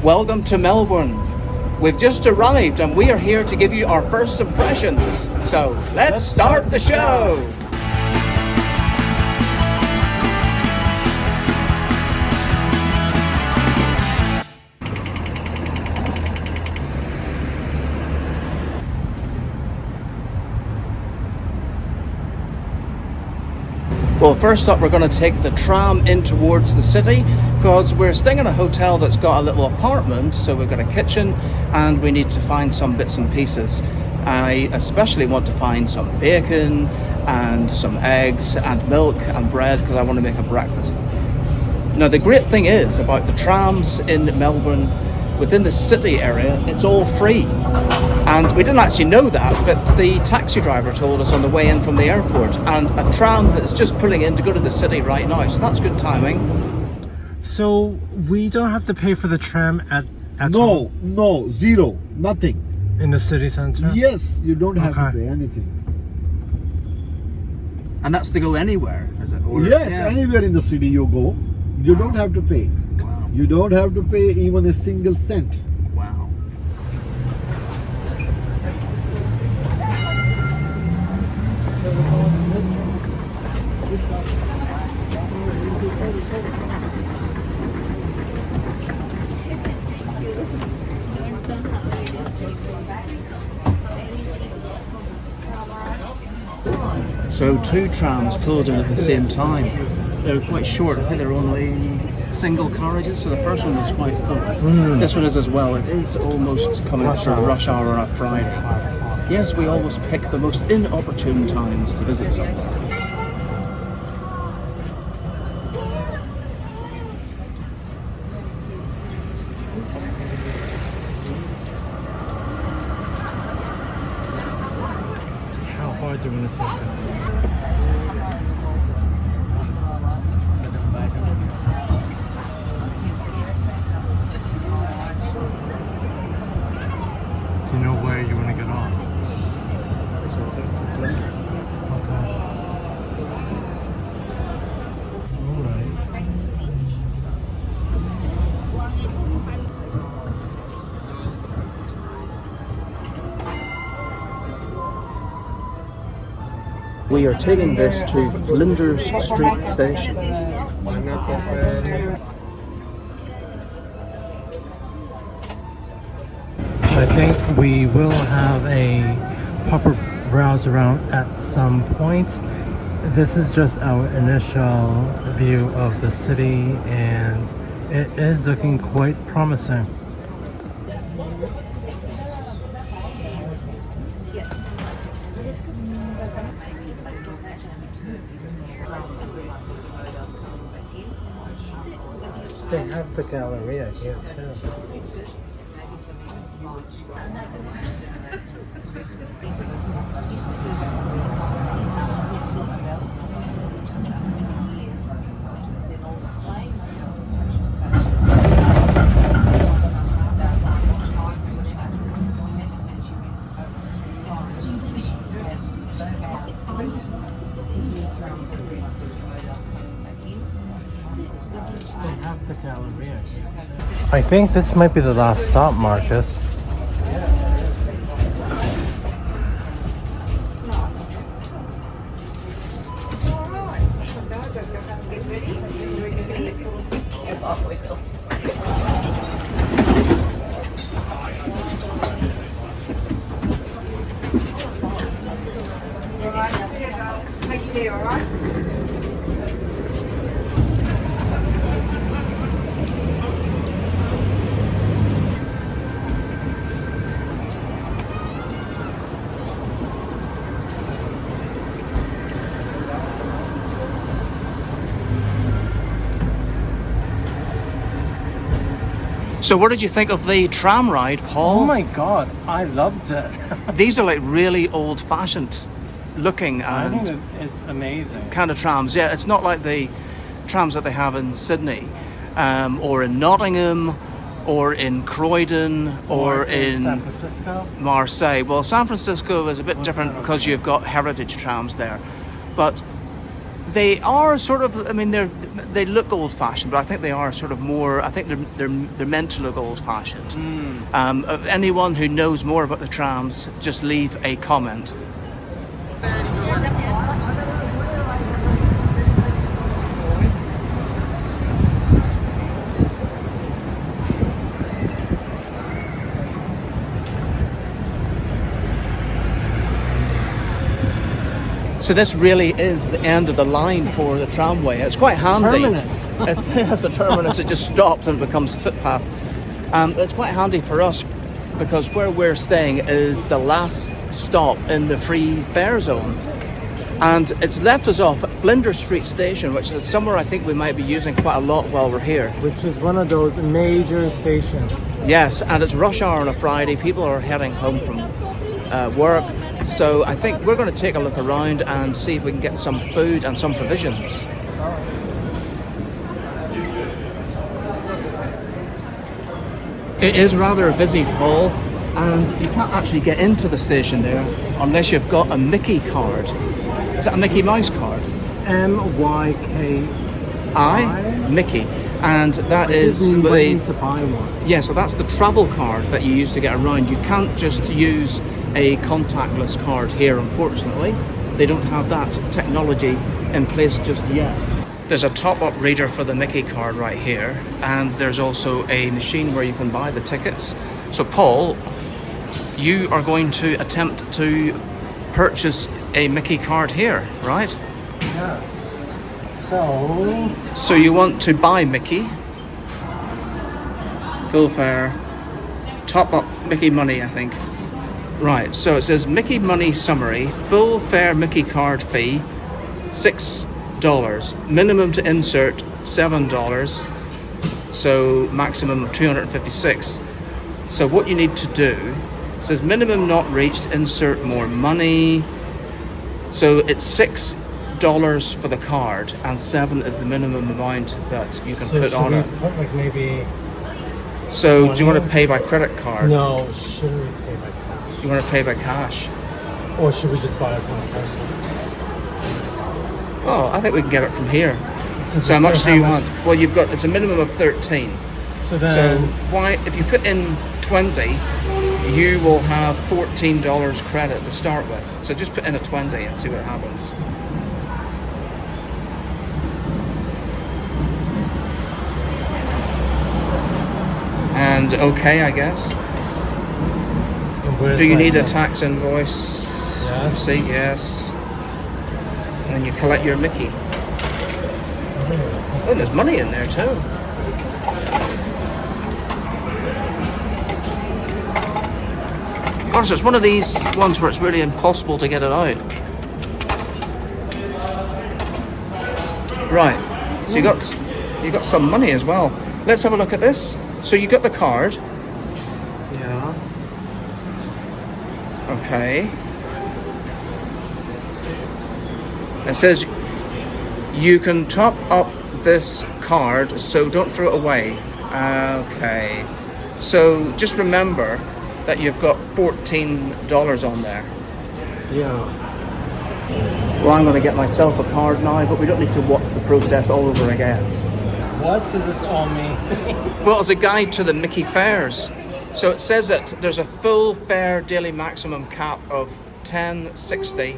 Welcome to Melbourne. We've just arrived and we are here to give you our first impressions. So let's start the show. Well, first up, we're going to take the tram in towards the city because we're staying in a hotel that's got a little apartment, so we've got a kitchen and we need to find some bits and pieces. I especially want to find some bacon and some eggs and milk and bread because I want to make a breakfast. Now, the great thing is about the trams in Melbourne, within the city area, it's all free. And we didn't actually know that, but the taxi driver told us on the way in from the airport, and a tram is just pulling in to go to the city right now, so that's good timing. So we don't have to pay for the tram at No, zero, nothing. in the city center? Yes, you don't have Okay. to pay anything. And that's to go anywhere, is it? Or, Yes, yeah. anywhere in the city you go, you don't have to pay. Wow. You don't have to pay even a single cent. Wow. So two trams pulled in at the same time. They're quite short. I think they're only single carriages, so the first one is quite full. This one is as well. It is almost coming up to rush hour on a Friday. Yes, we always pick the most inopportune times to visit somewhere. How far do you want to take it? Do you know where you want to get off? Okay. We are taking this to Flinders Street station. I think we will have a proper browse around at some point. This is just our initial view of the city, and it is looking quite promising. They have the Galleria here too. I think this might be the last stop, Marcus. So what did you think of the tram ride, Paul? Oh my god, I loved it. These are like really old-fashioned looking I think and that it's amazing. kind of trams. Yeah, it's not like the trams that they have in Sydney or in Nottingham or in Croydon or in San Francisco. Marseille. Well, San Francisco is a bit What's different that because okay? you've got heritage trams there. But They are sort of. I mean, they look old-fashioned, but I think they are sort of more. I think they're meant to look old-fashioned. Anyone who knows more about the trams, just leave a comment. So this really is the end of the line for the tramway. It's quite handy. Terminus. It's the terminus. It just stops and becomes a footpath. It's quite handy for us because where we're staying is the last stop in the free fare zone. And it's left us off at Flinders Street station, which is somewhere I think we might be using quite a lot while we're here. Which is one of those major stations. Yes, and it's rush hour on a Friday. People are heading home from work. So I think we're going to take a look around and see if we can get some food and some provisions. It is rather a busy hall, and you can't actually get into the station there unless you've got a Myki card. Is that a Mickey Mouse card? MYKI? Myki. And that is you the... need to buy one. Yeah, so that's the travel card that you use to get around. You can't just use a contactless card here, unfortunately. They don't have that technology in place just yet. There's a top-up reader for the Myki card right here, and there's also a machine where you can buy the tickets. So Paul, you are going to attempt to purchase a Myki card here, right? Yes. So you want to buy Myki, full fare, top up Myki money, I think. Right, so it says Myki money summary, full fare Myki card fee, $6. Minimum to insert, $7. So maximum of 256. So what you need to do, it says minimum not reached, insert more money. So it's $6 for the card, and $7 is the minimum amount that you can put on it. Put like maybe. So 20? do you want to pay by credit card? No, shouldn't we pay by cash? You want to pay by cash? Or should we just buy it from a person? Oh, I think we can get it from here. Does So it how much say do you want? Well, you've got, it's a minimum of 13. So So then, why, if you put in 20, you will have $14 credit to start with. So just put in a 20 and see what happens. And okay, I guess. Do you need a tax invoice? Yes. Say yes. And then you collect your Myki. Oh, there's money in there too. Of course, it's one of these ones where it's really impossible to get it out. Right. So you got some money as well. Let's have a look at this. So you got the card. Yeah. Okay. It says you can top up this card, so don't throw it away. Okay. So just remember that you've got $14 on there. Yeah. Well, I'm going to get myself a card now, but we don't need to watch the process all over again. What does this all mean? Well, it's a guide to the Myki fares. So it says that there's a full fare daily maximum cap of $10.60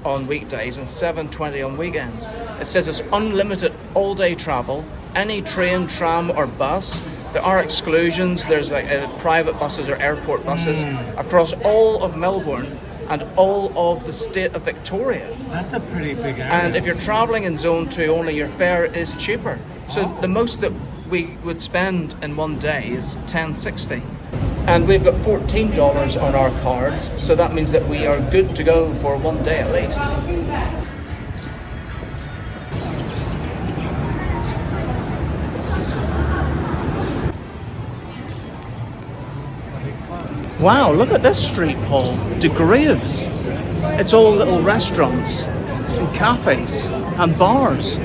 on weekdays and $7.20 on weekends. It says it's unlimited all-day travel, any train, tram or bus. There are exclusions. There's like private buses or airport buses across all of Melbourne and all of the state of Victoria. That's a pretty big area. And if you're travelling in Zone 2 only, your fare is cheaper. So the most that we would spend in one day is $10.60. And we've got $14 on our cards, so that means that we are good to go for one day at least. Wow, look at this street, Paul. De Graves. It's all little restaurants and cafes and bars.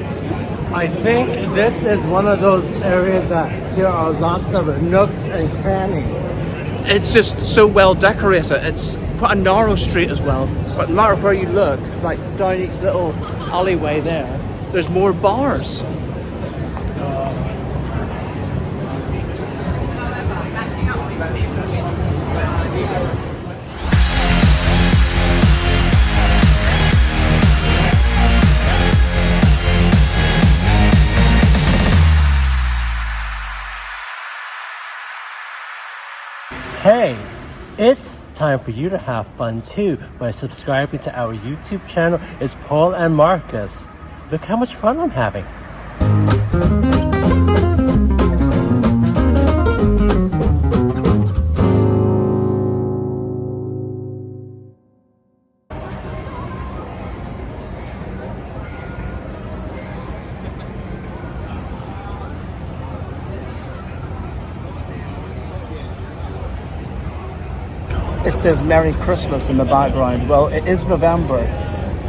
I think this is one of those areas that there are lots of nooks and crannies. It's just so well decorated. It's quite a narrow street as well. But no matter where you look, like down each little alleyway there, there's more bars. Hey, it's time for you to have fun too by subscribing to our YouTube channel. It's Paul and Marcus. Look how much fun I'm having. It says Merry Christmas in the background. Well, it is November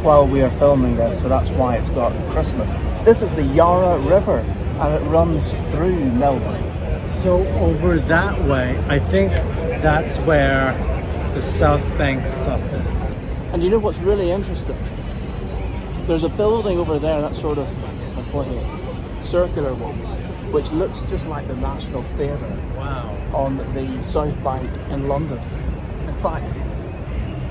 while we are filming this, so that's why it's got Christmas. This is the Yarra River, and it runs through Melbourne. So over that way, I think that's where the South Bank stuff is. And you know what's really interesting? There's a building over there, that sort of, what is it, circular one, which looks just like the National Theatre. Wow. On the South Bank in London. In fact,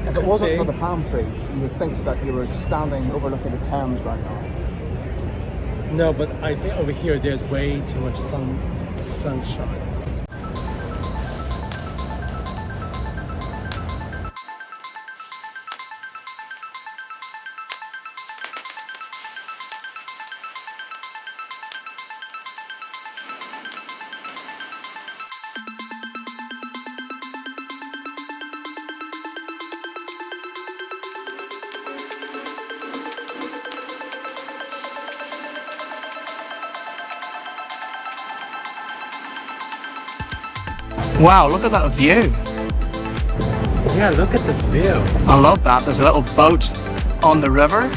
if it wasn't for the palm trees, you would think that you were standing overlooking the Thames right now. No, but I think over here there's way too much sunshine. Wow, look at that view. Yeah, look at this view. I love that. There's a little boat on the river.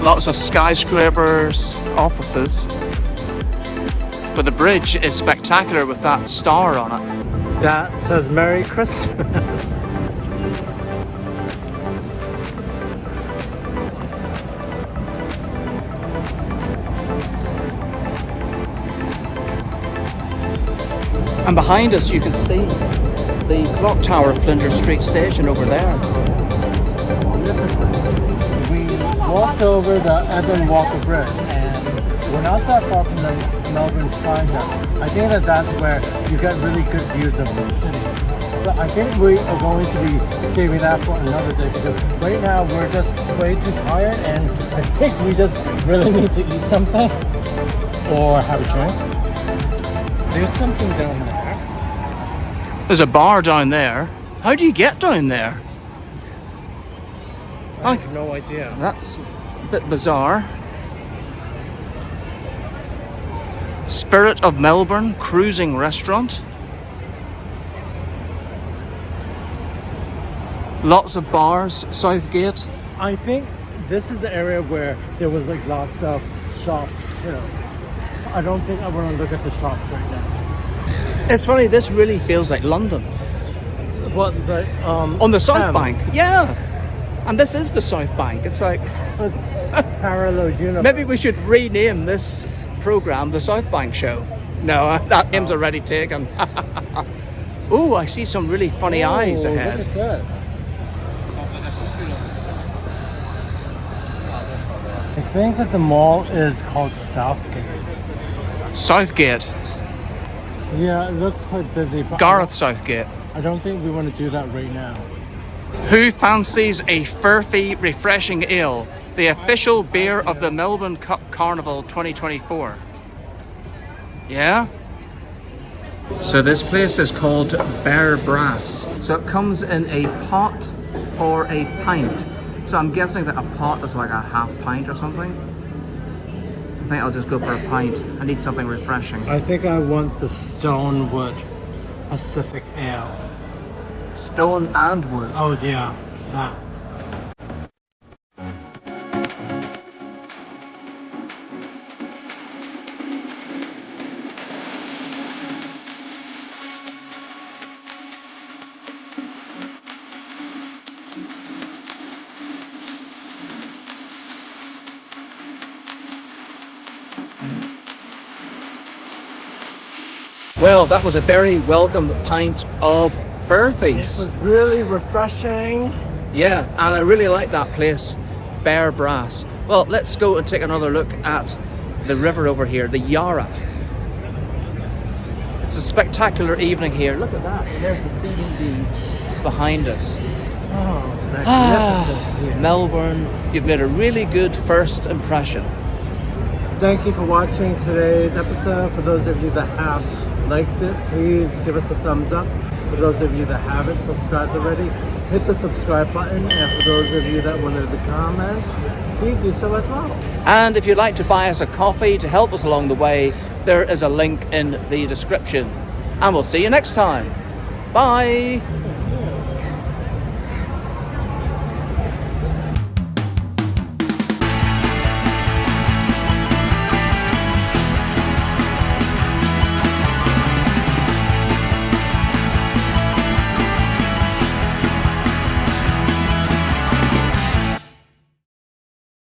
Lots of skyscrapers, offices. But the bridge is spectacular with that star on it. That says Merry Christmas. And behind us you can see the clock tower of Flinders Street station over there. Magnificent. We walked over the Evan Walker Bridge and we're not that far from the Melbourne Skyline. I think that that's where you get really good views of the city. But I think we are going to be saving that for another day because right now we're just way too tired and I think we just really need to eat something or have a drink. There's something down there. There's a bar down there. How do you get down there? I have no idea. That's a bit bizarre. Spirit of Melbourne Cruising Restaurant. Lots of bars, Southgate. I think this is the area where there was like lots of shops too. I don't think I want to look at the shops right now. It's funny, this really feels like London. What the on the South Thames. Bank, yeah. And this is the South Bank. It's like It's parallel universe. maybe we should rename this program the South Bank Show. No, that name's already taken. Oh, I see some really funny eyes ahead. Look at this. I think that the mall is called Southgate. Southgate. Yeah, it looks quite busy, but Gareth Southgate. I don't think we want to do that right now. Who fancies a Furphy Refreshing Ale, the official beer of the Melbourne Cup Carnival 2024? Yeah? So this place is called Bear Brass. So it comes in a pot or a pint. So I'm guessing that a pot is like a half pint or something. I think I'll just go for a pint. I need something refreshing. I think I want the Stonewood Pacific Ale. Stone and wood. Oh yeah, that. Well, that was a very welcome pint of It Furphy's. was really refreshing. Yeah, and I really like that place, Bear Brass. Well, let's go and take another look at the river over here, the Yarra. It's a spectacular evening here. Look at that. And there's the CBD behind us. Oh, magnificent. here. Melbourne, you've made a really good first impression. Thank you for watching today's episode. For those of you that have liked it, please give us a thumbs up. For those of you that haven't subscribed already, hit the subscribe button. And for those of you that wanted to comment, please do so as well. And if you'd like to buy us a coffee to help us along the way, there is a link in the description. And we'll see you next time. Bye.